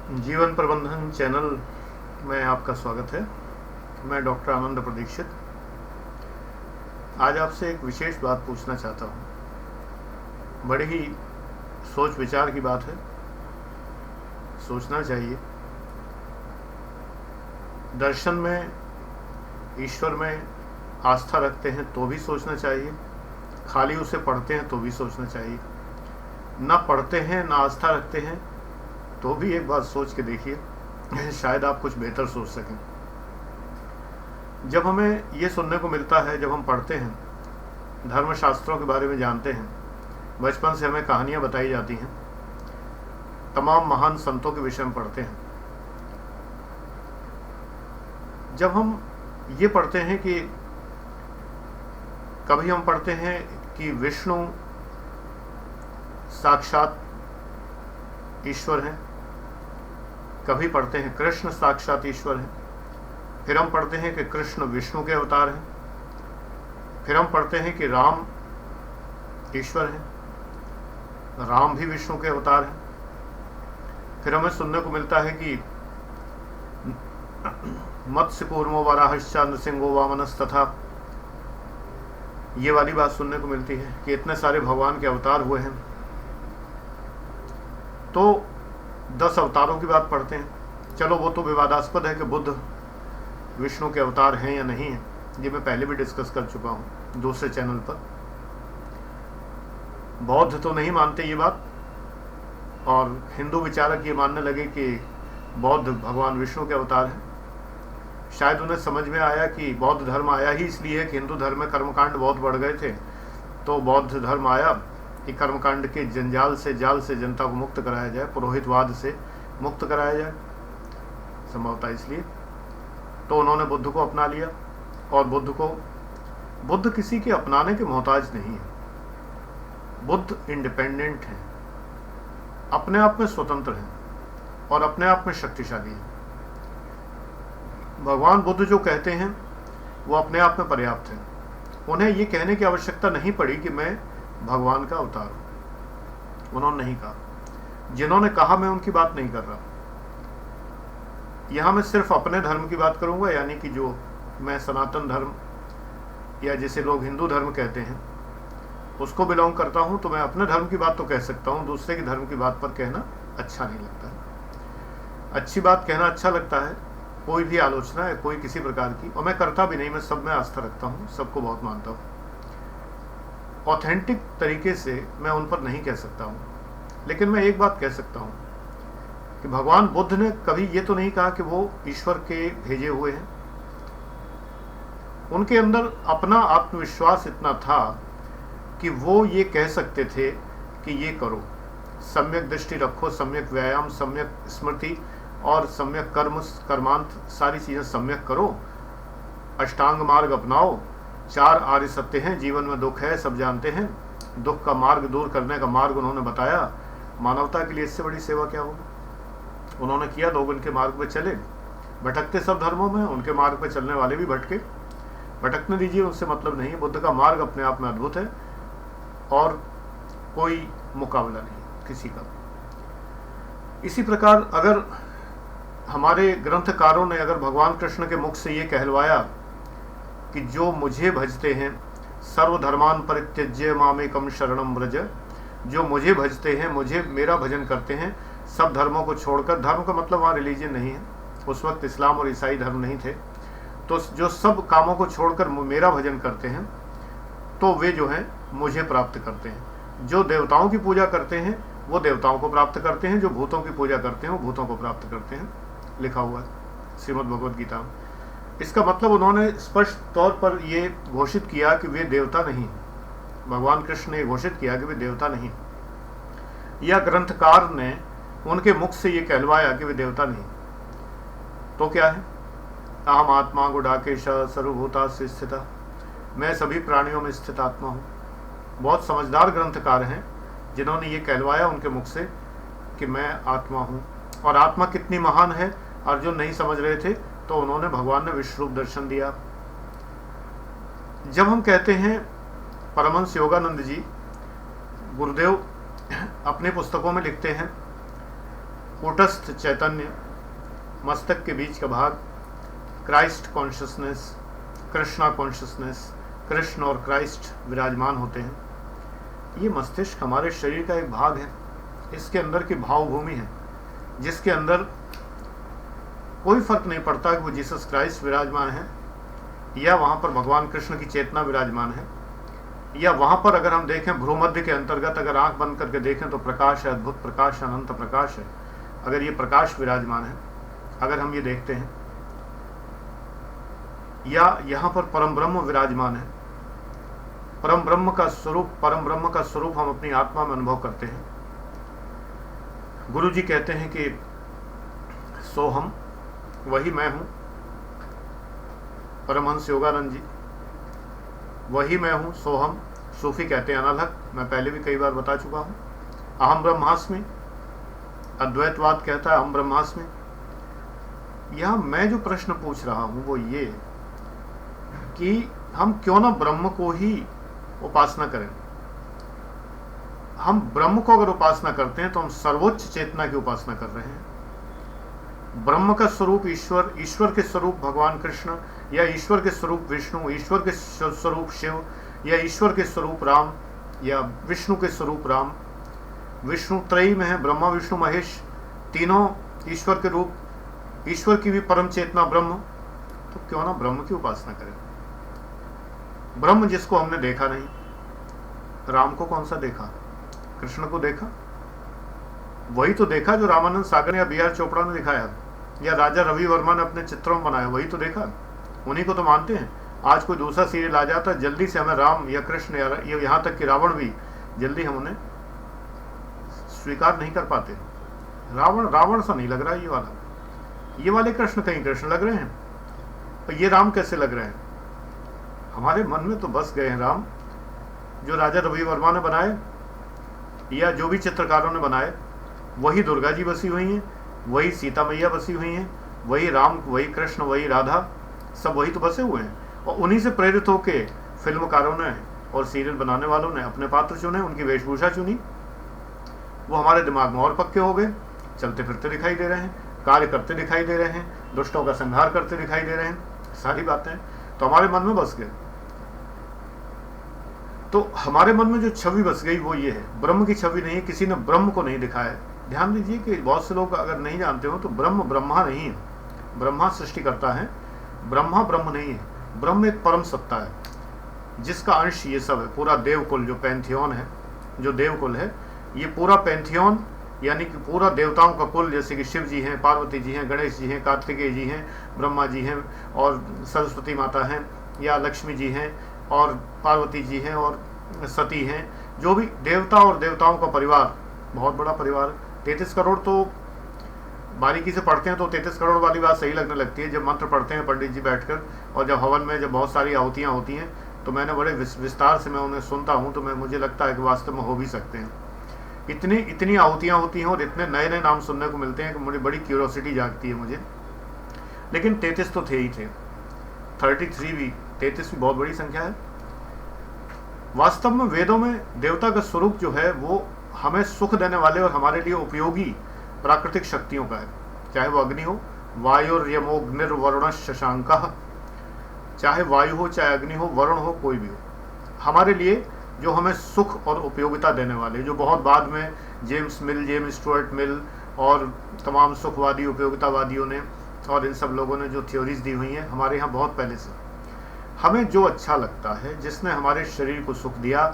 जीवन प्रबंधन चैनल में आपका स्वागत है। मैं डॉक्टर आनंद प्रदीक्षित आज आपसे एक विशेष बात पूछना चाहता हूँ। बड़ी ही सोच विचार की बात है, सोचना चाहिए। दर्शन में, ईश्वर में आस्था रखते हैं तो भी सोचना चाहिए, खाली उसे पढ़ते हैं तो भी सोचना चाहिए। ना पढ़ते हैं ना आस्था रखते हैं तो भी एक बात सोच के देखिए, शायद आप कुछ बेहतर सोच सकें। जब हमें ये सुनने को मिलता है, जब हम पढ़ते हैं, धर्मशास्त्रों के बारे में जानते हैं, बचपन से हमें कहानियाँ बताई जाती हैं, तमाम महान संतों के विषय में पढ़ते हैं। जब हम ये पढ़ते हैं कि कभी हम पढ़ते हैं कि विष्णु साक्षात ईश्वर हैं, कभी पढ़ते हैं कृष्ण साक्षात ईश्वर हैं, फिर हम पढ़ते हैं कि कृष्ण विष्णु के अवतार हैं, फिर हम पढ़ते हैं कि राम ईश्वर हैं, राम भी विष्णु के अवतार हैं। फिर हमें सुनने को मिलता है कि मत्स्य कूर्मो वराहश्च नृसिंहो वामनस तथा, ये वाली बात सुनने को मिलती है कि इतने सारे भगवान के अवतार हुए हैं। तो 10 अवतारों की बात पढ़ते हैं। चलो वो तो विवादास्पद है कि बुद्ध विष्णु के अवतार हैं या नहीं हैं, ये मैं पहले भी डिस्कस कर चुका हूँ दूसरे चैनल पर। बौद्ध तो नहीं मानते ये बात, और हिंदू विचारक ये मानने लगे कि बौद्ध भगवान विष्णु के अवतार हैं। शायद उन्हें समझ में आया कि बौद्ध धर्म आया ही इसलिए कि हिंदू धर्म में कर्मकांड बहुत बढ़ गए थे, तो बौद्ध धर्म आया कि कर्मकांड के जंजाल से, जाल से जनता को मुक्त कराया जाए, पुरोहितवाद से मुक्त कराया जाए, संभवतः इसलिए। तो उन्होंने बुद्ध को अपना लिया, और बुद्ध किसी के अपनाने के मोहताज नहीं है। बुद्ध इंडिपेंडेंट हैं, अपने आप में स्वतंत्र हैं और अपने आप में शक्तिशाली हैं। भगवान बुद्ध जो कहते हैं वो अपने आप में पर्याप्त हैं। उन्हें ये कहने की आवश्यकता नहीं पड़ी कि मैं भगवान का अवतार हूं, उन्होंने नहीं कहा। जिन्होंने कहा, मैं उनकी बात नहीं कर रहा। यहां मैं सिर्फ अपने धर्म की बात करूंगा, यानी कि जो मैं सनातन धर्म या जिसे लोग हिंदू धर्म कहते हैं उसको बिलोंग करता हूं। तो मैं अपने धर्म की बात तो कह सकता हूं, दूसरे के धर्म की बात पर कहना अच्छा नहीं लगता है। अच्छी बात कहना अच्छा लगता है, कोई भी आलोचना है कोई किसी प्रकार की, और मैं करता भी नहीं, मैं सब में आस्था रखता हूँ, सबको बहुत मानता हूँ। ऑथेंटिक तरीके से मैं उन पर नहीं कह सकता हूँ, लेकिन मैं एक बात कह सकता हूँ कि भगवान बुद्ध ने कभी ये तो नहीं कहा कि वो ईश्वर के भेजे हुए हैं। उनके अंदर अपना आत्मविश्वास इतना था कि वो ये कह सकते थे कि ये करो, सम्यक दृष्टि रखो, सम्यक व्यायाम, सम्यक स्मृति और सम्यक कर्मांत, सारी चीज़ें सम्यक करो, अष्टांग मार्ग अपनाओ, 4 आर्य सत्य हैं, जीवन में दुख है सब जानते हैं, दुख का मार्ग दूर करने का मार्ग उन्होंने बताया। मानवता के लिए इससे बड़ी सेवा क्या होगी। उन्होंने किया, लोग उनके मार्ग पे चले। भटकते सब धर्मों में, उनके मार्ग पे चलने वाले भी भटके, भटकने दीजिए, उससे मतलब नहीं। बुद्ध का मार्ग अपने आप में अद्भुत है और कोई मुकाबला नहीं किसी का। इसी प्रकार अगर हमारे ग्रंथकारों ने अगर भगवान कृष्ण के मुख से ये कहलवाया कि जो मुझे भजते हैं, सर्वधर्मान परित्यज्य मामेकम शरणम व्रज, जो मुझे भजते हैं, मुझे मेरा भजन करते हैं, सब धर्मों को छोड़कर, धर्म का मतलब वहाँ रिलीजन नहीं है, उस वक्त इस्लाम और ईसाई धर्म नहीं थे, तो जो सब कामों को छोड़कर मेरा भजन करते हैं, तो वे जो हैं मुझे प्राप्त करते हैं। जो देवताओं की पूजा करते हैं वो देवताओं को प्राप्त करते हैं, जो भूतों की पूजा करते हैं वो भूतों को प्राप्त करते हैं, लिखा हुआ है श्रीमद् भगवद गीता में। इसका मतलब उन्होंने स्पष्ट तौर पर ये घोषित किया कि वे देवता नहीं, भगवान कृष्ण ने घोषित किया कि वे देवता नहीं, या ग्रंथकार ने उनके मुख से ये कहलवाया कि वे देवता नहीं। तो क्या है, अहम आत्मा गुडाकेश सर्वभूता से स्थिता, मैं सभी प्राणियों में स्थित आत्मा हूँ। बहुत समझदार ग्रंथकार हैं जिन्होंने ये कहलवाया उनके मुख से कि मैं आत्मा हूँ। और आत्मा कितनी महान है, अर्जुन नहीं समझ रहे थे तो उन्होंने, भगवान ने विश्व रूप दर्शन दिया। जब हम कहते हैं, परमहंस योगानंद जी गुरुदेव अपने पुस्तकों में लिखते हैं कूटस्थ चैतन्य, मस्तक के बीच का भाग, Christ consciousness, Krishna consciousness, Krishna और क्राइस्ट विराजमान होते हैं। ये मस्तिष्क हमारे शरीर का एक भाग है, इसके अंदर की भावभूमि है, जिसके अंदर कोई फर्क नहीं पड़ता कि वो जीसस क्राइस्ट विराजमान है या वहाँ पर भगवान कृष्ण की चेतना विराजमान है, या वहाँ पर अगर हम देखें भ्रूमध्य के अंतर्गत अगर आंख बंद करके देखें तो प्रकाश है, अद्भुत प्रकाश, अनंत प्रकाश है। अगर ये प्रकाश विराजमान है, अगर हम ये देखते हैं, या यहाँ पर परम ब्रह्म विराजमान है, परम ब्रह्म का स्वरूप हम अपनी आत्मा में अनुभव करते हैं। गुरु जी कहते हैं कि सोहम, वही मैं हूँ। परमहंस योगानंद जी, वही मैं हूँ, सोहम। सूफी कहते हैं अनलहक, मैं पहले भी कई बार बता चुका हूँ। अहम ब्रह्मास्मि, अद्वैतवाद कहता है अहम ब्रह्मास्मि। यहाँ मैं जो प्रश्न पूछ रहा हूँ वो ये कि हम क्यों ना ब्रह्म को ही उपासना करें। हम ब्रह्म को अगर उपासना करते हैं तो हम सर्वोच्च चेतना की उपासना कर रहे हैं। ब्रह्म का स्वरूप ईश्वर, ईश्वर के स्वरूप भगवान कृष्ण, या ईश्वर के स्वरूप विष्णु, ईश्वर के स्वरूप शिव, या ईश्वर के स्वरूप राम, या विष्णु के स्वरूप राम। विष्णु त्रयी में है, ब्रह्मा विष्णु महेश, तीनों ईश्वर के रूप, ईश्वर की भी परम चेतना ब्रह्म। तो क्यों ना ब्रह्म की उपासना करें। ब्रह्म जिसको हमने देखा नहीं, राम को कौन सा देखा, कृष्ण को देखा, वही तो देखा जो रामानंद सागर या बी आर चोपड़ा ने दिखाया, या राजा रवि वर्मा ने अपने चित्रों में बनाया, वही तो देखा, उन्हीं को तो मानते हैं। आज कोई दूसरा सीरियल आ जाता है, जल्दी से हमें राम या कृष्ण या यहाँ तक कि रावण भी जल्दी हम उन्हें स्वीकार नहीं कर पाते। रावण सा नहीं लग रहा है ये वाले कृष्ण कहीं कृष्ण लग रहे हैं, और ये राम कैसे लग रहे हैं। हमारे मन में तो बस गए हैं राम, जो राजा रवि वर्मा ने बनाए या जो भी चित्रकारों ने बनाए। वही दुर्गा जी बसी हुई हैं, वही सीता मैया बसी हुई हैं, वही राम, वही कृष्ण, वही राधा, सब वही तो बसे हुए हैं। और उन्हीं से प्रेरित होके फिल्मकारों ने और सीरियल बनाने वालों ने अपने पात्र चुने, उनकी वेशभूषा चुनी, वो हमारे दिमाग में और पक्के हो गए। चलते फिरते दिखाई दे रहे हैं, कार्य करते दिखाई दे रहे हैं, दुष्टों का संहार करते दिखाई दे रहे हैं, सारी बातें तो हमारे मन में बस गए। तो हमारे मन में जो छवि बस गई वो ये है, ब्रह्म की छवि नहीं है, किसी ने ब्रह्म को नहीं दिखाया। ध्यान दीजिए कि बहुत से लोग अगर नहीं जानते हो तो ब्रह्म ब्रह्मा नहीं है, ब्रह्मा सृष्टि करता है, ब्रह्मा ब्रह्म नहीं है। ब्रह्म एक परम सत्ता है जिसका अंश ये सब है। पूरा देवकुल जो पैंथियन है, जो देवकुल है, ये पूरा पैंथियन यानी कि पूरा देवताओं का कुल, जैसे कि शिव जी हैं, पार्वती जी हैं, गणेश जी हैं, कार्तिकेय जी हैं, ब्रह्मा जी हैं, और सरस्वती माता हैं, या लक्ष्मी जी हैं, और पार्वती जी हैं, और सती हैं, जो भी देवता और देवताओं का परिवार, बहुत बड़ा परिवार। 33 करोड़ तो बारीकी से पढ़ते हैं तो 33 करोड़ वाली बात सही लगने लगती है। जब मंत्र पढ़ते हैं पंडित जी बैठकर, और जब हवन में जब बहुत सारी आहुतियाँ होती हैं, तो मैंने बड़े विस्तार से मैं उन्हें सुनता हूँ, तो मुझे लगता है कि वास्तव में हो भी सकते हैं। इतनी आहुतियाँ होती हैं और इतने नए नए नाम सुनने को मिलते हैं कि मुझे बड़ी क्यूरियोसिटी जागती है मुझे। लेकिन 33 तो थे ही थे, 33 भी बहुत बड़ी संख्या है। वास्तव में वेदों में देवता का स्वरूप जो है वो हमें सुख देने वाले और हमारे लिए उपयोगी प्राकृतिक शक्तियों का है। चाहे वो अग्नि हो, वायुर्यमोग्निर्वरुण शशांकः, चाहे वायु हो, चाहे अग्नि हो, वरुण हो, कोई भी हो, हमारे लिए जो हमें सुख और उपयोगिता देने वाले, जो बहुत बाद में जेम्स स्टुअर्ट मिल और तमाम सुखवादी उपयोगितावादियों ने और इन सब लोगों ने जो थ्योरीज दी हुई हैं हमारे यहाँ बहुत पहले से, हमें जो अच्छा लगता है, जिसने हमारे शरीर को सुख दिया,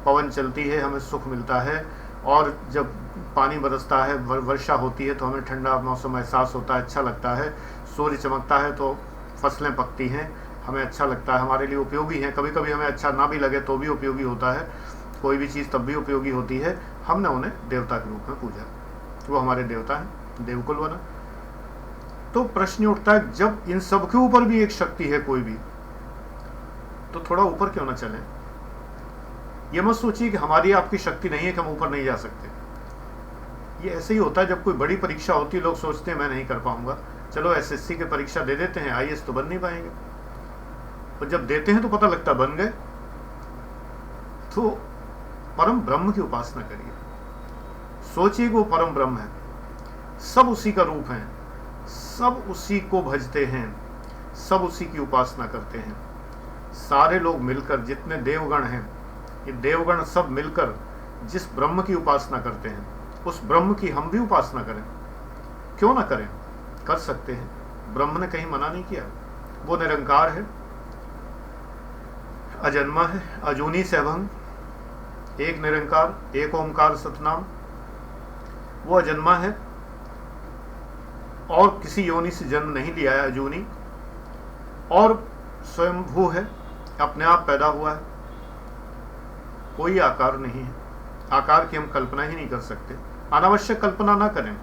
पवन चलती है हमें सुख मिलता है, और जब पानी बरसता है, वर्षा होती है तो हमें ठंडा मौसम एहसास होता है, अच्छा लगता है, सूर्य चमकता है तो फसलें पकती हैं, हमें अच्छा लगता है, हमारे लिए उपयोगी है। कभी कभी हमें अच्छा ना भी लगे तो भी उपयोगी होता है, कोई भी चीज़ तब भी उपयोगी होती है। हमने उन्हें देवता के रूप में पूजा, वो हमारे देवता हैं, देवकुल बना। तो प्रश्न उठता है, जब इन सब के ऊपर भी एक शक्ति है कोई भी, तो थोड़ा ऊपर क्यों ना चलें। ये मत सोचिए कि हमारी आपकी शक्ति नहीं है कि हम ऊपर नहीं जा सकते। ये ऐसे ही होता है, जब कोई बड़ी परीक्षा होती है लोग सोचते हैं मैं नहीं कर पाऊंगा, चलो एसएससी की परीक्षा दे देते हैं, आईएएस तो बन नहीं पाएंगे, और जब देते हैं तो पता लगता बन गए। तो परम ब्रह्म की उपासना करिए, सोचिए कि वो परम ब्रह्म है, सब उसी का रूप हैं, सब उसी को भजते हैं, सब उसी की उपासना करते हैं। सारे लोग मिलकर, जितने देवगण हैं, ये देवगण सब मिलकर जिस ब्रह्म की उपासना करते हैं, उस ब्रह्म की हम भी उपासना करें। क्यों ना करें, कर सकते हैं। ब्रह्म ने कहीं मना नहीं किया। वो निरंकार है, अजन्मा है, अजूनी से अभंग, एक निरंकार, एक ओंकार सतनाम। वो अजन्मा है और किसी योनि से जन्म नहीं लिया है, अजूनी, और स्वयंभू है, अपने आप पैदा हुआ है, कोई आकार नहीं है। आकार की हम कल्पना ही नहीं कर सकते। अनावश्यक कल्पना ना करें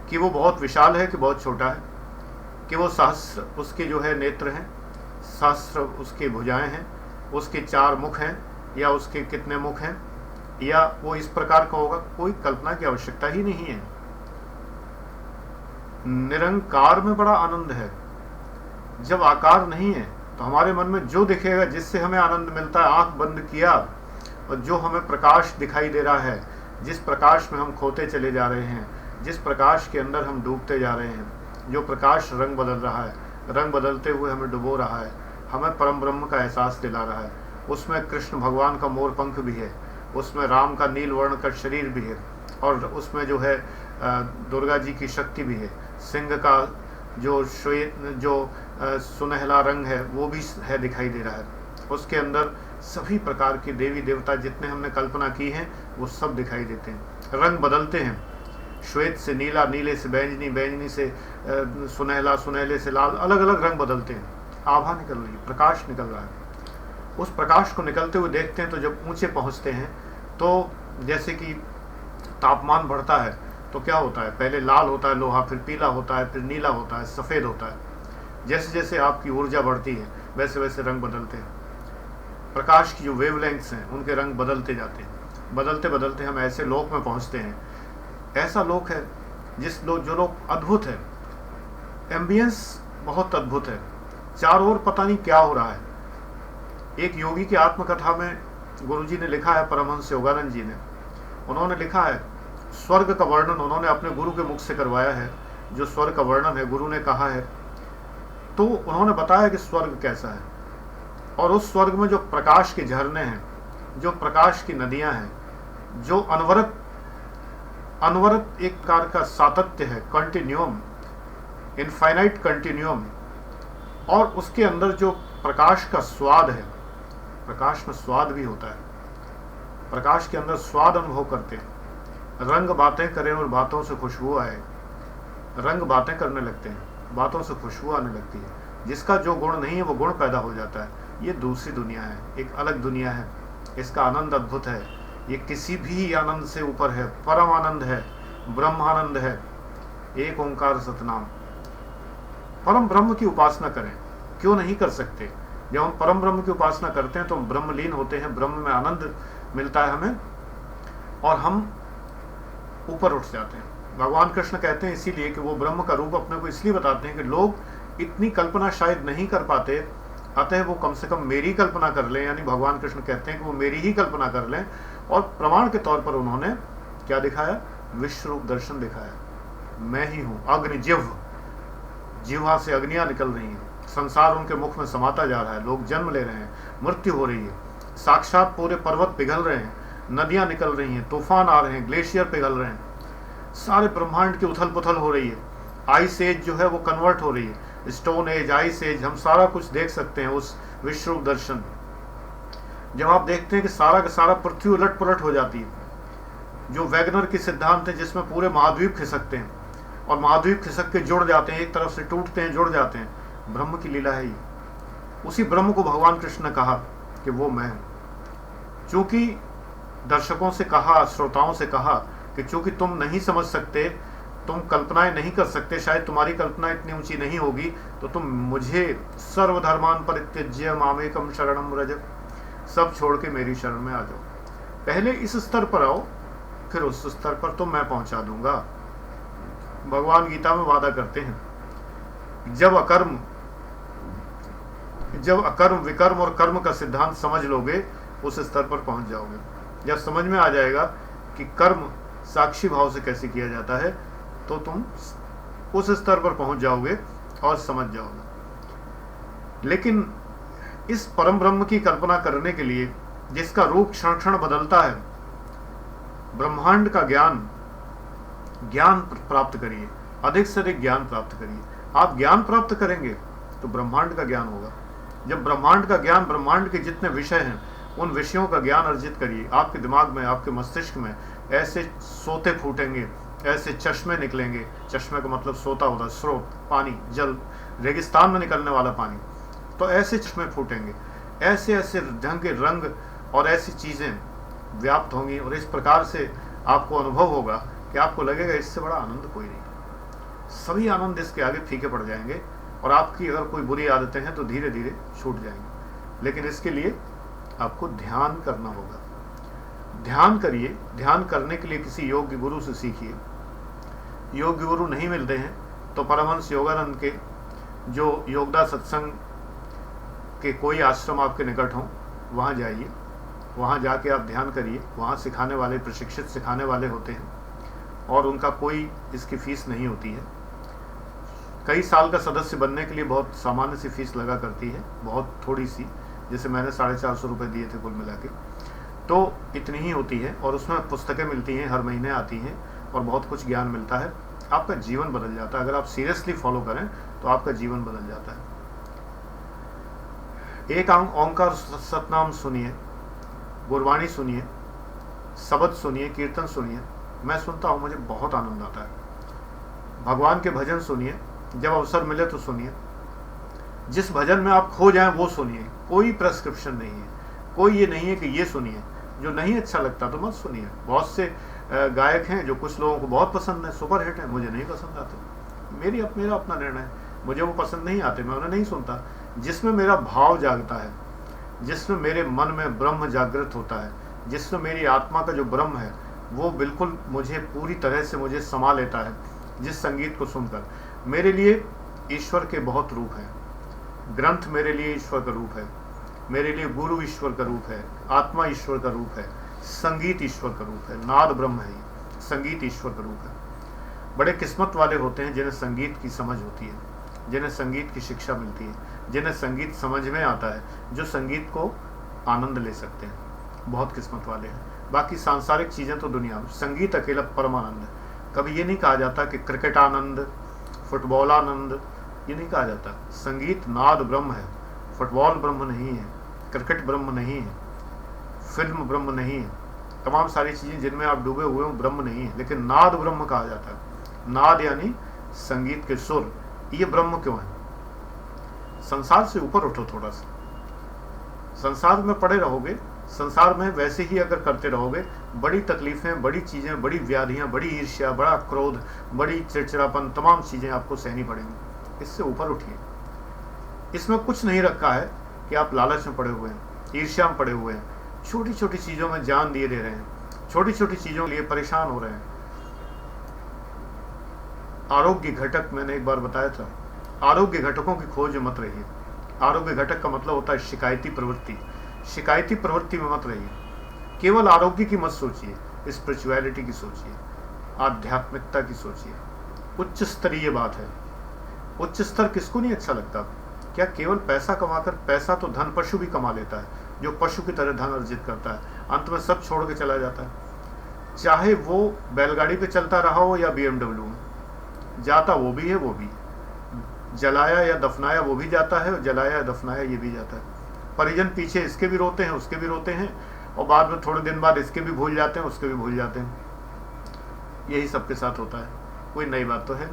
कि वो बहुत विशाल है कि बहुत छोटा है, कि वो सहस्र उसके जो है नेत्र हैं, सहस्र उसके भुजाएं हैं, उसके 4 मुख हैं, या उसके कितने मुख हैं, या वो इस प्रकार का होगा। कोई कल्पना की आवश्यकता ही नहीं है। निरंकार में बड़ा आनंद है। जब आकार नहीं है तो हमारे मन में जो दिखेगा, जिससे हमें आनंद मिलता है, आंख बंद किया और जो हमें प्रकाश दिखाई दे रहा है, जिस प्रकाश में हम खोते चले जा रहे हैं, जिस प्रकाश के अंदर हम डूबते जा रहे हैं, जो प्रकाश रंग बदल रहा है, रंग बदलते हुए हमें डुबो रहा है, हमें परम ब्रह्म का एहसास दिला रहा है। उसमें कृष्ण भगवान का मोर पंख भी है, उसमें राम का नील वर्ण का शरीर भी है, और उसमें जो है दुर्गा जी की शक्ति भी है, सिंह का जो श्वेत जो सुनहला रंग है वो भी है, दिखाई दे रहा है। उसके अंदर सभी प्रकार के देवी देवता जितने हमने कल्पना की हैं वो सब दिखाई देते हैं। रंग बदलते हैं, श्वेत से नीला, नीले से बैंगनी, बैंगनी से सुनहला, सुनहले से लाल, अलग अलग रंग बदलते हैं। आभा निकल रही है, प्रकाश निकल रहा है। उस प्रकाश को निकलते हुए देखते हैं तो जब ऊंचे पहुंचते हैं तो जैसे कि तापमान बढ़ता है तो क्या होता है, पहले लाल होता है लोहा, फिर पीला होता है, फिर नीला होता है, सफ़ेद होता है। जैसे जैसे आपकी ऊर्जा बढ़ती है वैसे वैसे रंग बदलते हैं। प्रकाश की जो वेवलेंथ्स हैं उनके रंग बदलते जाते हैं। बदलते बदलते हम ऐसे लोक में पहुंचते हैं। ऐसा लोक है जो लोग अद्भुत है, एम्बियंस बहुत अद्भुत है, चारों ओर पता नहीं क्या हो रहा है। एक योगी की आत्मकथा में गुरुजी ने लिखा है, परमहंस योगानंद जी ने, उन्होंने लिखा है, स्वर्ग का वर्णन उन्होंने अपने गुरु के मुख से करवाया है। जो स्वर्ग का वर्णन है गुरु ने कहा है, तो उन्होंने बताया कि स्वर्ग कैसा है, और उस स्वर्ग में जो प्रकाश के झरने हैं, जो प्रकाश की नदियां हैं, जो अनवरत एक कार का सातत्य है, कंटिन्यूम, इनफाइनाइट कंटिन्यूम, और उसके अंदर जो प्रकाश का स्वाद है, प्रकाश में स्वाद भी होता है, प्रकाश के अंदर स्वाद अनुभव करते हैं। रंग बातें करें और बातों से खुशबू आए, रंग बातें करने लगते हैं, बातों से खुशबू आने लगती है। जिसका जो गुण नहीं है वो गुण पैदा हो जाता है। ये दूसरी दुनिया है, एक अलग दुनिया है। इसका आनंद अद्भुत है, ये किसी भी आनंद से ऊपर है, परम आनंद है, ब्रह्मानंद है, एक ओंकार सतनाम। परम ब्रह्म की उपासना करें, क्यों नहीं कर सकते। जब हम परम ब्रह्म की उपासना करते हैं तो हम ब्रह्मलीन होते हैं, ब्रह्म में आनंद मिलता है हमें, और हम ऊपर उठ जाते हैं। भगवान कृष्ण कहते हैं इसीलिए कि वो ब्रह्म का रूप अपने को इसलिए बताते हैं कि लोग इतनी कल्पना शायद नहीं कर पाते, अतः वो कम से कम मेरी कल्पना कर लें। यानी भगवान कृष्ण कहते हैं कि वो मेरी ही कल्पना कर लें, और प्रमाण के तौर पर उन्होंने क्या दिखाया, विश्व रूप दर्शन दिखाया। मैं ही हूँ अग्नि जिह्व, जिह्वा से अग्नियां निकल रही हैं, संसार उनके मुख में समाता जा रहा है, लोग जन्म ले रहे हैं, मृत्यु हो रही है, साक्षात पूरे पर्वत पिघल रहे हैं, नदियां निकल रही हैं, तूफान आ रहे हैं, ग्लेशियर पिघल रहे हैं, सारे ब्रह्मांड की उथल पुथल हो रही है। आइस एज जो है वो कन्वर्ट हो रही है, स्टोन एज, आइस एज, हम सारा कुछ देख सकते हैं उस विश्व रूप दर्शन। जब आप देखते हैं कि सारा का सारा पृथ्वी उलट पुलट हो जाती है, जो वैगनर की सिद्धांत है जिसमें पूरे महाद्वीप खिसकते हैं और महाद्वीप खिसक के जुड़ जाते हैं, एक तरफ से टूटते हैं, जुड़ जाते हैं, ब्रह्म की लीला है ये। उसी ब्रह्म को भगवान कृष्ण ने कहा कि वो मैं हूं। चूंकि दर्शकों से कहा, श्रोताओं से कहा कि चूंकि तुम नहीं समझ सकते, तुम कल्पनाएं नहीं कर सकते, शायद तुम्हारी कल्पना इतनी ऊंची नहीं होगी, तो तुम मुझे सर्वधर्मान परित्यज्य मामेकम शरणम व्रज, सब छोड़ के मेरी शरण में आ जाओ। पहले इस स्तर पर आओ, फिर उस स्तर पर तो मैं पहुंचा दूंगा। भगवान गीता में वादा करते हैं, जब अकर्म विकर्म और कर्म का सिद्धांत समझ लोगे उस स्तर पर पहुंच जाओगे। जब समझ में आ जाएगा कि कर्म साक्षी भाव से कैसे किया जाता है, तो तुम उस स्तर पर पहुंच जाओगे और समझ जाओगे। लेकिन इस परम ब्रह्म की कल्पना करने के लिए, जिसका रूप क्षण क्षण बदलता है, ब्रह्मांड का ज्ञान प्राप्त करिए, अधिक से अधिक ज्ञान प्राप्त करिए। आप ज्ञान प्राप्त करेंगे तो ब्रह्मांड का ज्ञान होगा। जब ब्रह्मांड का ज्ञान, ब्रह्मांड के जितने विषय हैं उन विषयों का ज्ञान अर्जित करिए। आपके दिमाग में, आपके मस्तिष्क में ऐसे सोते फूटेंगे, ऐसे चश्मे निकलेंगे। चश्मे का मतलब सोता होता है, स्रोत, पानी, जल, रेगिस्तान में निकलने वाला पानी। तो ऐसे चश्मे फूटेंगे, ऐसे ऐसे ढंग के रंग और ऐसी चीज़ें व्याप्त होंगी, और इस प्रकार से आपको अनुभव होगा कि आपको लगेगा इससे बड़ा आनंद कोई नहीं। सभी आनंद इसके आगे फीके पड़ जाएंगे, और आपकी अगर कोई बुरी आदतें हैं तो धीरे धीरे छूट जाएंगी। लेकिन इसके लिए आपको ध्यान करना होगा। ध्यान करिए। ध्यान करने के लिए किसी योग्य गुरु से सीखिए। योग्य गुरु नहीं मिलते हैं तो परमहंस योगानंद के जो योगदा सत्संग के कोई आश्रम आपके निकट हो, वहाँ जाइए। वहाँ जाके आप ध्यान करिए। वहाँ सिखाने वाले, प्रशिक्षित सिखाने वाले होते हैं, और उनका कोई इसकी फीस नहीं होती है। कई साल का सदस्य बनने के लिए बहुत सामान्य सी फीस लगा करती है, बहुत थोड़ी सी, जैसे मैंने 450 रुपये दिए थे कुल मिला के, तो इतनी ही होती है। और उसमें पुस्तकें मिलती हैं, हर महीने आती हैं, और बहुत कुछ ज्ञान मिलता है। आपका जीवन बदल जाता है। अगर आप सीरियसली फॉलो करें तो आपका जीवन बदल जाता है। एक ओंकार सतनाम सुनिए, गुरबाणी सुनिए, शब्द सुनिए, कीर्तन सुनिए। मैं सुनता हूँ, मुझे बहुत आनंद आता है। भगवान के भजन सुनिए, जब अवसर मिले तो सुनिए। जिस भजन में आप खो जाएं वो सुनिए। कोई प्रेस्क्रिप्शन नहीं है, कोई ये नहीं है कि ये सुनिए। जो नहीं अच्छा लगता तो मत सुनिए। बहुत से गायक हैं जो कुछ लोगों को बहुत पसंद है, सुपर हिट है, मुझे नहीं पसंद आते। मेरा अपना निर्णय है, मुझे वो पसंद नहीं आते, मैं उन्हें नहीं सुनता। जिसमें मेरा भाव जागता है, जिसमें मेरे मन में ब्रह्म जागृत होता है, जिसमें मेरी आत्मा का जो ब्रह्म है वो बिल्कुल मुझे पूरी तरह से मुझे समा लेता है, जिस संगीत को सुनकर, मेरे लिए ईश्वर के बहुत रूप हैं। ग्रंथ मेरे लिए ईश्वर का रूप है, मेरे लिए गुरु ईश्वर का रूप है, आत्मा ईश्वर का रूप है, संगीत ईश्वर का रूप है, नाद ब्रह्म है, संगीत ईश्वर का रूप है। बड़े किस्मत वाले होते हैं जिन्हें संगीत की समझ होती है, जिन्हें संगीत की शिक्षा मिलती है, जिन्हें संगीत समझ में आता है, जो संगीत को आनंद ले सकते हैं। बहुत किस्मत वाले हैं। बाकी सांसारिक चीज़ें तो दुनिया में, संगीत अकेला परमानंद है। कभी ये नहीं कहा जाता कि क्रिकेट आनंद, फुटबॉल आनंद, ये नहीं कहा जाता। संगीत नाद ब्रह्म है, फुटबॉल ब्रह्म नहीं है, क्रिकेट ब्रह्म नहीं है, फिल्म ब्रह्म नहीं है, तमाम सारी चीज़ें जिनमें आप डूबे हुए हो ब्रह्म नहीं है, लेकिन नाद ब्रह्म कहा जाता है। नाद यानी संगीत के सुर। ये ब्रह्म क्यों है? संसार से ऊपर उठो थोड़ा सा। संसार में पड़े रहोगे, संसार में वैसे ही अगर करते रहोगे, बड़ी तकलीफें, बड़ी चीज़ें, बड़ी व्याधियाँ, बड़ी ईर्ष्या, बड़ा क्रोध, बड़ी चिड़चिड़ापन, तमाम चीज़ें आपको सहनी पड़ेंगी। इससे ऊपर उठिए। इसमें कुछ नहीं रखा है कि आप लालच में पड़े हुए हैं, ईर्ष्या में पड़े हुए हैं, छोटी छोटी चीज़ों में जान दिए दे रहे हैं, छोटी छोटी चीज़ों के लिए परेशान हो रहे हैं। आरोग्य घटक मैंने एक बार बताया था, आरोग्य घटकों की खोज में मत रहिए। आरोग्य घटक का मतलब होता है शिकायती प्रवृत्ति। शिकायती प्रवृत्ति में मत रहिए। केवल आरोग्य की मत सोचिए, स्पिरिचुअलिटी की सोचिए, आध्यात्मिकता की सोचिए। उच्च स्तरीय बात है। उच्च स्तर किसको नहीं अच्छा लगता? क्या केवल पैसा कमाकर, पैसा तो धन पशु भी कमा लेता है, जो पशु की तरह धन अर्जित करता है, अंत में सब छोड़ के चला जाता है। चाहे वो बैलगाड़ी पे चलता रहा हो या BMW में, जाता वो भी है, वो भी जलाया या दफनाया वो भी जाता है, और जलाया या दफनाया ये भी जाता है। परिजन पीछे इसके भी रोते हैं, उसके भी रोते हैं, और बाद में थोड़े दिन बाद इसके भी भूल जाते हैं, उसके भी भूल जाते हैं। यही सबके साथ होता है, कोई नई बात तो है।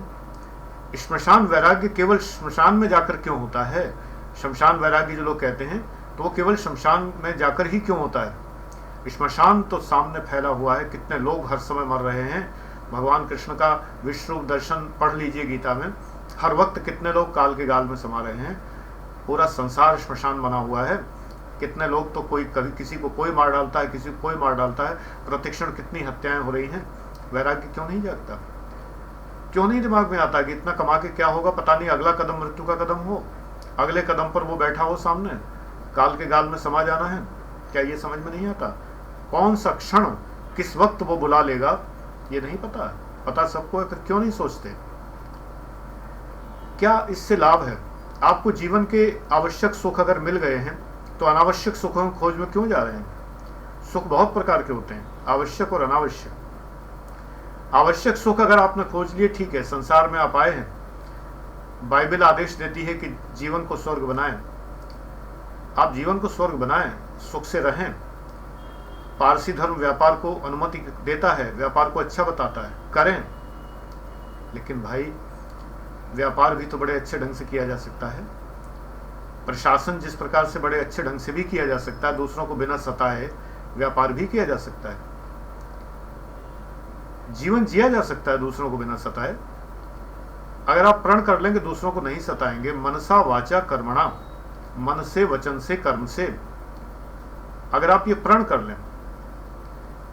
श्मशान वैराग्य केवल श्मशान में जाकर क्यों होता है? शमशान वैराग्य जो लोग कहते हैं, तो वो केवल शमशान में जाकर ही क्यों होता है? श्मशान तो सामने फैला हुआ है, कितने लोग हर समय मर रहे हैं। भगवान कृष्ण का विश्व रूप दर्शन पढ़ लीजिए गीता में, हर वक्त कितने लोग काल के गाल में समा रहे हैं। पूरा संसार श्मशान बना हुआ है। कितने लोग तो कोई कभी किसी को कोई मार डालता है, किसी को कोई मार डालता है, प्रतिक्षण कितनी हत्याएं हो रही हैं। वैराग्य क्यों नहीं जागता? क्यों नहीं दिमाग में आता कि इतना कमा के क्या होगा, पता नहीं अगला कदम मृत्यु का कदम हो, अगले कदम पर वो बैठा हो सामने, काल के गाल में समा जाना है। क्या ये समझ में नहीं आता? कौन सा क्षण किस वक्त वो बुला लेगा ये नहीं पता। पता सबको है, फिर क्यों नहीं सोचते? क्या इससे लाभ है? आपको जीवन के आवश्यक सुख अगर मिल गए हैं तो अनावश्यक सुखों की खोज में क्यों जा रहे हैं? सुख बहुत प्रकार के होते हैं, आवश्यक और अनावश्यक। आवश्यक सुख अगर आपने खोज लिए, ठीक है, संसार में आप आए हैं, बाइबल आदेश देती है कि जीवन को स्वर्ग बनाएं। आप जीवन को स्वर्ग बनाएं, सुख से रहें। पारसी धर्म व्यापार को अनुमति देता है, व्यापार को अच्छा बताता है, करें। लेकिन भाई व्यापार भी तो बड़े अच्छे ढंग से किया जा सकता है। प्रशासन जिस प्रकार से बड़े अच्छे ढंग से भी किया जा सकता है, दूसरों को बिना सताए व्यापार भी किया जा सकता है। जीवन जिया जा सकता है दूसरों को बिना सताए। अगर आप प्रण कर लेंगे दूसरों को नहीं सताएंगे, मनसा वाचा कर्मणा, मन से, वचन से, कर्म से, अगर आप ये प्रण कर लें,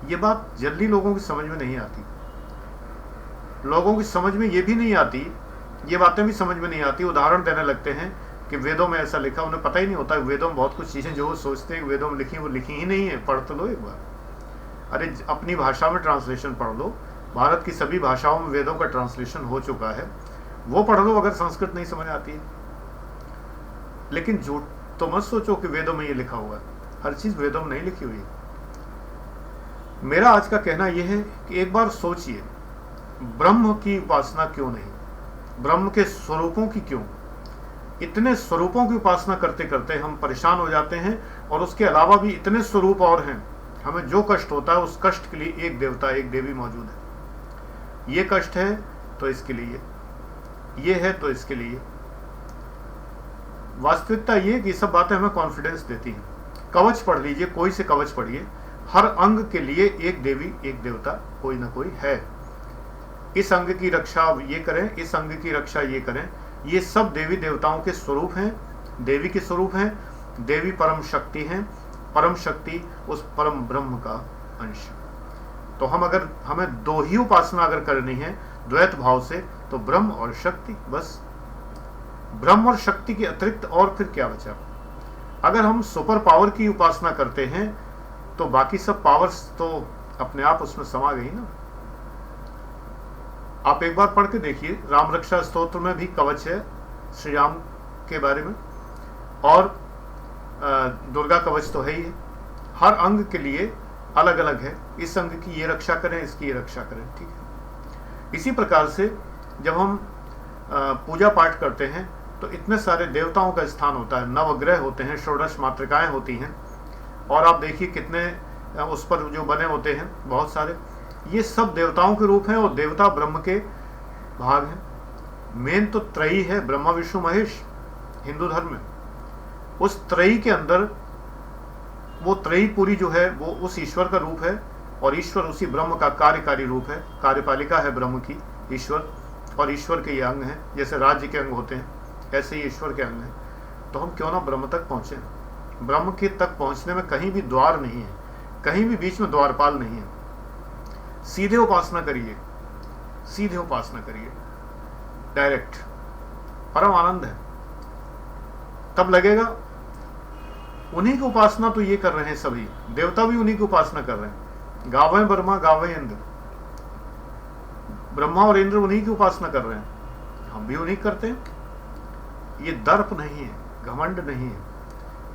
ये बात जल्दी लोगों की समझ में नहीं आती। लोगों की समझ में ये भी नहीं आती, ये बातें भी समझ में नहीं आती। उदाहरण देने लगते हैं कि वेदों में ऐसा लिखा, उन्हें पता ही नहीं होता वेदों में बहुत कुछ चीजें जो वो सोचते हैं वेदों में लिखी, वो लिखी ही नहीं है। पढ़ तो लो एक बार, अरे अपनी भाषा में ट्रांसलेशन पढ़ लो। भारत की सभी भाषाओं में वेदों का ट्रांसलेशन हो चुका है, वो पढ़ लो अगर संस्कृत नहीं समझ आती है। लेकिन जो तो मत सोचो कि वेदों में ये लिखा हुआ है, हर चीज वेदों में नहीं लिखी हुई है। मेरा आज का कहना यह है कि एक बार सोचिए, ब्रह्म की उपासना क्यों नहीं, ब्रह्म के स्वरूपों की क्यों? इतने स्वरूपों की उपासना करते करते हम परेशान हो जाते हैं, और उसके अलावा भी इतने स्वरूप और हैं। हमें जो कष्ट होता है उस कष्ट के लिए एक देवता, एक देवी मौजूद है। ये कष्ट है तो इसके लिए, ये है तो इसके लिए। वास्तविकता ये कि सब बातें हमें कॉन्फिडेंस देती हैं। कवच पढ़ लीजिए, कोई से कवच पढ़िए, हर अंग के लिए एक देवी, एक देवता, कोई ना कोई है। इस अंग की रक्षा ये करें, इस अंग की रक्षा ये करें। ये सब देवी देवताओं के स्वरूप हैं, देवी के स्वरूप हैं। देवी परम शक्ति हैं, परम शक्ति उस परम ब्रह्म का अंश। तो हमें दो ही उपासना अगर करनी है द्वैत भाव से, तो ब्रह्म और शक्ति, बस। ब्रह्म और शक्ति के अतिरिक्त और फिर क्या बचा? अगर हम सुपर पावर की उपासना करते हैं तो बाकी सब पावर्स तो अपने आप उसमें समा गई ना। आप एक बार पढ़ के देखिए, राम रक्षा स्तोत्र में भी कवच है श्री राम के बारे में, और दुर्गा कवच तो है ही है। हर अंग के लिए अलग अलग है, इस अंग की ये रक्षा करें, इसकी ये रक्षा करें, ठीक है। इसी प्रकार से जब हम पूजा पाठ करते हैं तो इतने सारे देवताओं का स्थान होता है, नवग्रह होते हैं, षोडश मातृकाएं होती हैं, और आप देखिए कितने उस पर जो बने होते हैं बहुत सारे, ये सब देवताओं के रूप हैं, और देवता ब्रह्म के भाग हैं। मेन तो त्रयी है, ब्रह्मा विष्णु महेश हिंदू धर्म में। उस त्रयी के अंदर वो त्रयी पूरी जो है वो उस ईश्वर का रूप है, और ईश्वर उसी ब्रह्म का कार्यकारी रूप है। कार्यपालिका है ब्रह्म की ईश्वर, और ईश्वर के ये अंग हैं। जैसे राज्य के अंग होते हैं, ऐसे ही ईश्वर के अंग हैं। तो हम क्यों ना ब्रह्म तक पहुंचे? ब्रह्म के तक पहुंचने में कहीं भी द्वार नहीं है, कहीं भी बीच में द्वारपाल नहीं है। सीधे उपासना करिए, सीधे उपासना करिए, डायरेक्ट, परम आनंद है। तब लगेगा उन्हीं की उपासना तो ये कर रहे हैं सभी देवता, भी उन्हीं की उपासना कर रहे हैं। गावे ब्रह्मा गावे इंद्र, ब्रह्मा और इंद्र उन्हीं की उपासना कर रहे हैं, हम भी उन्हीं करते हैं। ये दर्प नहीं है, घमंड नहीं है,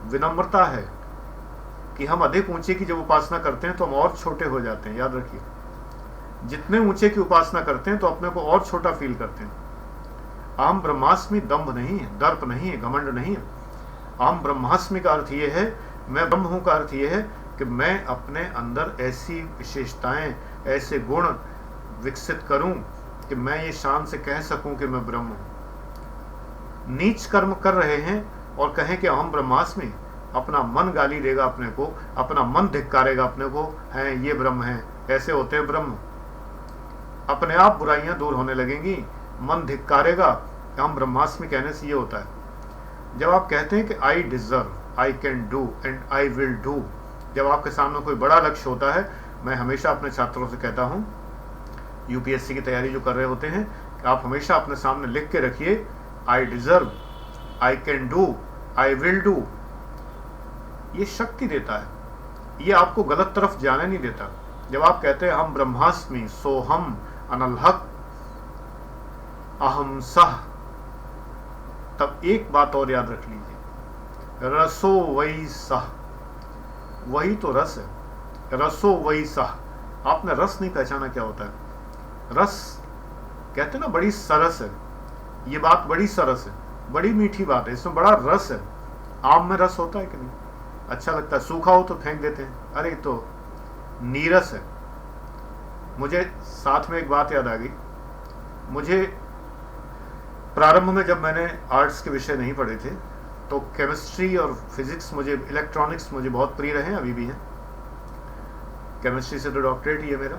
विनम्रता है कि हम अधिक ऊंचे की जब उपासना करते हैं तो हम और छोटे हो जाते हैं। याद रखिए, जितने ऊंचे की उपासना करते हैं तो अपने को और छोटा फील करते हैं। अहम ब्रह्मास्मि दंभ नहीं है, दर्प नहीं है, घमंड नहीं है। अहम ब्रह्मास्मि का अर्थ यह है, मैं ब्रह्म हूं का अर्थ यह है कि मैं अपने अंदर ऐसी विशेषताएं, ऐसे गुण विकसित करूं कि मैं ये शान से कह सकूं कि मैं ब्रह्म हूं। नीच कर्म कर रहे हैं और कहें कि अहम ब्रह्मास्मि, अपना मन गाली देगा अपने को, अपना मन धिक्कारेगा अपने को, हैं ये ब्रह्म है, ऐसे होते हैं ब्रह्म। अपने आप बुराइयां दूर होने लगेंगी, मन धिक्कारेगा। अहम ब्रह्मास्मि कहने से ये होता है। जब आप कहते हैं कि I deserve, I can do and I will do, जब आपके सामने कोई बड़ा लक्ष्य होता है, मैं हमेशा अपने छात्रों से कहता हूं, यूपीएससी की तैयारी जो कर रहे होते हैं, कि आप हमेशा अपने सामने लिख के रखिए, I deserve, I can do, I will do. ये शक्ति देता है, ये आपको गलत तरफ जाने नहीं देता। जब आप कहते हैं हम ब्रह्मास्मि, सोहम, अनलहक अहम सह। तब एक बात और याद रख लीजिए, रसो वही सह, वही तो रस है। रसो वही सह, आपने रस नहीं पहचाना क्या होता है। रस कहते ना बड़ी सरस है, ये बात बड़ी सरस है, बड़ी मीठी बात है, इसमें बड़ा रस है। आम में रस होता है कि नहीं, अच्छा लगता है, सूखा हो तो फेंक देते हैं, अरे तो नीरस है। मुझे साथ में एक बात याद आ गई, मुझे प्रारंभ में जब मैंने आर्ट्स के विषय नहीं पढ़े थे तो केमिस्ट्री और फिजिक्स मुझे, इलेक्ट्रॉनिक्स मुझे बहुत प्रिय रहे, अभी भी हैं। केमिस्ट्री से तो डॉक्टरेट ही है मेरा।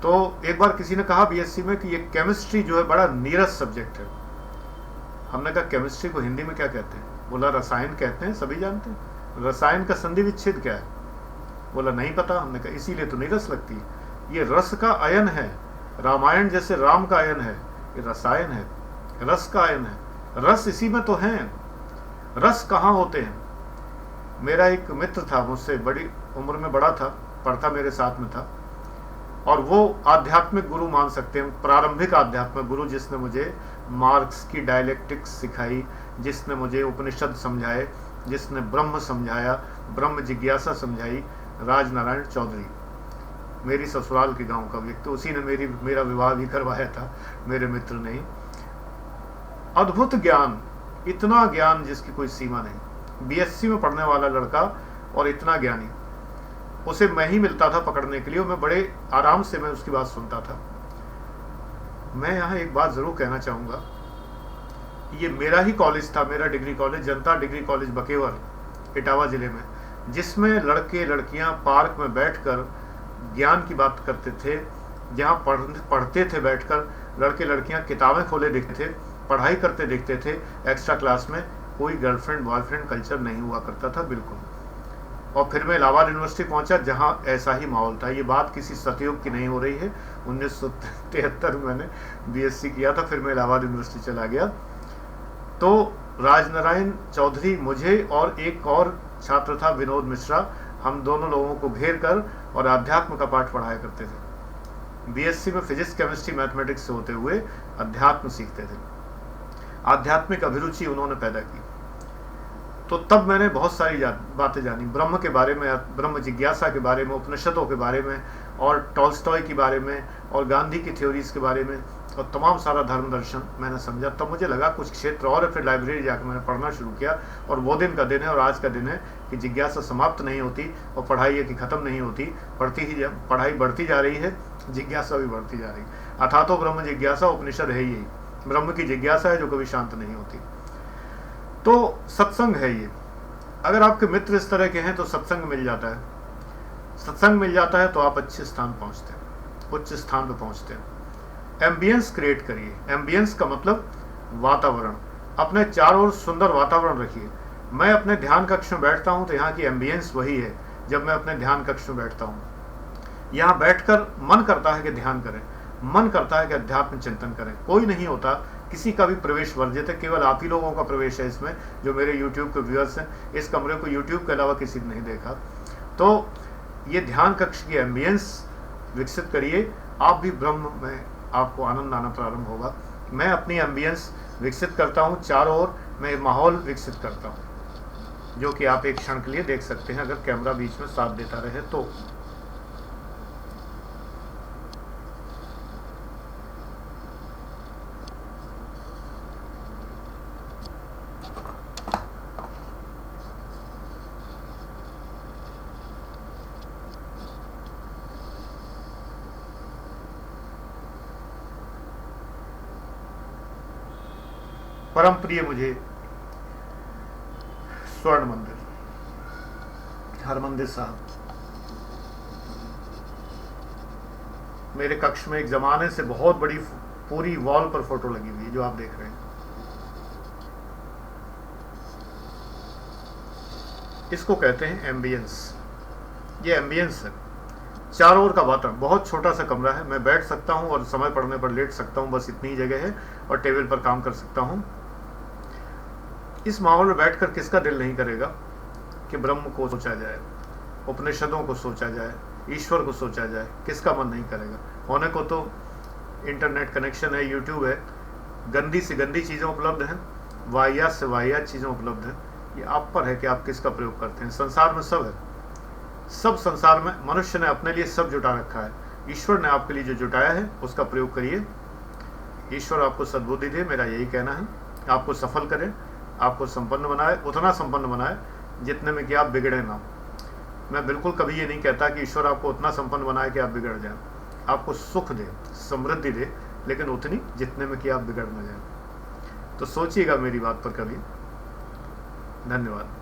तो एक बार किसी ने कहा बीएससी में कि ये केमिस्ट्री जो है बड़ा नीरस सब्जेक्ट है। हमने कहा केमिस्ट्री को हिंदी में क्या कहते हैं? बोला रसायन कहते हैं, सभी जानते हैं। रसायन का संधि विच्छेद क्या है? बोला नहीं पता। हमने कहा इसीलिए तो नीरस लगती है, ये रस का अयन है। रामायण जैसे राम का अयन है, ये रसायन है, रस का अयन है। रस इसी में तो है। रस कहाँ होते हैं? मेरा एक मित्र था, मुझसे बड़ी उम्र में बड़ा था, पढ़ता मेरे साथ में था, और वो आध्यात्मिक गुरु मान सकते हैं, प्रारंभिक आध्यात्मिक गुरु, जिसने मुझे मार्क्स की डायलेक्टिक्स सिखाई, जिसने मुझे उपनिषद समझाए, जिसने ब्रह्म समझाया, ब्रह्म जिज्ञासा समझाई, राजनारायण चौधरी, मेरी ससुराल के गांव का व्यक्ति। उसी ने मेरा विवाह भी करवाया था, मेरे मित्र ने ही। अद्भुत ज्ञान, इतना ज्ञान जिसकी कोई सीमा नहीं। बीएससी में पढ़ने वाला लड़का और इतना ज्ञानी, उसे मैं ही मिलता था पकड़ने के लिए, और मैं बड़े आराम से मैं उसकी बात सुनता था। मैं यहाँ एक बात जरूर कहना चाहूँगा, ये मेरा ही कॉलेज था, मेरा डिग्री कॉलेज, जनता डिग्री कॉलेज बकेवर, इटावा जिले में, जिसमें लड़के लड़कियाँ पार्क में बैठकर ज्ञान की बात करते थे, जहाँ पढ़ते थे बैठकर। लड़के लड़कियाँ किताबें खोले देखते थे, पढ़ाई करते देखते थे। एक्स्ट्रा क्लास में कोई गर्लफ्रेंड बॉयफ्रेंड कल्चर नहीं हुआ करता था, बिल्कुल। और फिर मैं इलाहाबाद यूनिवर्सिटी पहुंचा, जहां ऐसा ही माहौल था। ये बात किसी सतयुग की नहीं हो रही है, 1973 में मैंने बीएससी किया था, फिर मैं इलाहाबाद यूनिवर्सिटी चला गया। तो राजनारायण चौधरी, मुझे और एक और छात्र था विनोद मिश्रा, हम दोनों लोगों को घेर कर और अध्यात्म का पाठ पढ़ाया करते थे। बीएससी में फिजिक्स केमिस्ट्री मैथमेटिक्स से होते हुए अध्यात्म सीखते थे। आध्यात्मिक अभिरुचि उन्होंने पैदा की। तो तब मैंने बहुत सारी बातें जानी, ब्रह्म के बारे में, ब्रह्म जिज्ञासा के बारे में, उपनिषदों के बारे में, और टॉल्स्टॉय के बारे में, और गांधी की थ्योरीज के बारे में, और तमाम सारा धर्म दर्शन मैंने समझा। तब मुझे लगा कुछ क्षेत्र और है। फिर लाइब्रेरी जाकर मैंने पढ़ना शुरू किया, और वो दिन का दिन है और आज का दिन है कि जिज्ञासा समाप्त नहीं होती और पढ़ाई है कि ख़त्म नहीं होती, पढ़ाई बढ़ती जा रही है, जिज्ञासा भी बढ़ती जा रही है। अथा तो ब्रह्म जिज्ञासा, उपनिषद है यही, ब्रह्म की जिज्ञासा है जो कभी शांत नहीं होती। तो सत्संग है ये। अगर आपके मित्र इस तरह के हैं तो सत्संग मिल जाता है। सत्संग मिल जाता है तो आप अच्छे स्थान पहुंचते हैं, उच्च स्थान पर पहुंचते हैं। एम्बियंस क्रिएट करिए। एम्बियंस का मतलब वातावरण, अपने चारों ओर सुंदर वातावरण रखिए। मैं अपने ध्यान कक्ष में बैठता हूं तो यहाँ की एम्बियंस वही है। जब मैं अपने ध्यान कक्ष में बैठता हूँ, यहाँ बैठकर मन करता है कि ध्यान करें, मन करता है कि अध्यात्म चिंतन करें। कोई नहीं होता, किसी का भी प्रवेश वर्जित है, केवल आप ही लोगों का प्रवेश है इसमें, जो मेरे YouTube के व्यूअर्स हैं। इस कमरे को YouTube के अलावा किसी ने नहीं देखा। तो ये ध्यान कक्ष की एम्बियंस विकसित करिए, आप भी ब्रह्म में आपको आनंद आना प्रारंभ होगा। मैं अपनी एम्बियंस विकसित करता हूँ, चारों ओर मैं माहौल विकसित करता हूँ, जो कि आप एक क्षण के लिए देख सकते हैं अगर कैमरा बीच में साथ देता रहे तो। परम प्रिय मुझे स्वर्ण मंदिर, हरमंदिर साहब, मेरे कक्ष में एक जमाने से बहुत बड़ी पूरी वॉल पर फोटो लगी हुई है जो आप देख रहे हैं। इसको कहते हैं एम्बियंस। ये एम्बियंस है, चारों ओर का वातावरण। बहुत छोटा सा कमरा है, मैं बैठ सकता हूँ और समय पड़ने पर लेट सकता हूँ, बस इतनी ही जगह है, और टेबल पर काम कर सकता हूँ। इस माहौल में बैठकर किसका दिल नहीं करेगा कि ब्रह्म को सोचा जाए, उपनिषदों को सोचा जाए, ईश्वर को सोचा जाए? किसका मन नहीं करेगा? होने को तो इंटरनेट कनेक्शन है, यूट्यूब है, गंदी से गंदी चीज़ें उपलब्ध हैं, वाहियात से वाहियात चीज़ें उपलब्ध हैं। ये आप पर है कि आप किसका प्रयोग करते हैं। संसार में सब है, सब संसार में मनुष्य ने अपने लिए सब जुटा रखा है। ईश्वर ने आपके लिए जो जुटाया है उसका प्रयोग करिए। ईश्वर आपको सद्बुद्धि दे, मेरा यही कहना है। आपको सफल करे, आपको संपन्न बनाए, उतना संपन्न बनाए जितने में कि आप बिगड़े ना। मैं बिल्कुल कभी ये नहीं कहता कि ईश्वर आपको उतना संपन्न बनाए कि आप बिगड़ जाएं। आपको सुख दे, समृद्धि दे, लेकिन उतनी जितने में कि आप बिगड़ न जाएं। तो सोचिएगा मेरी बात पर कभी। धन्यवाद।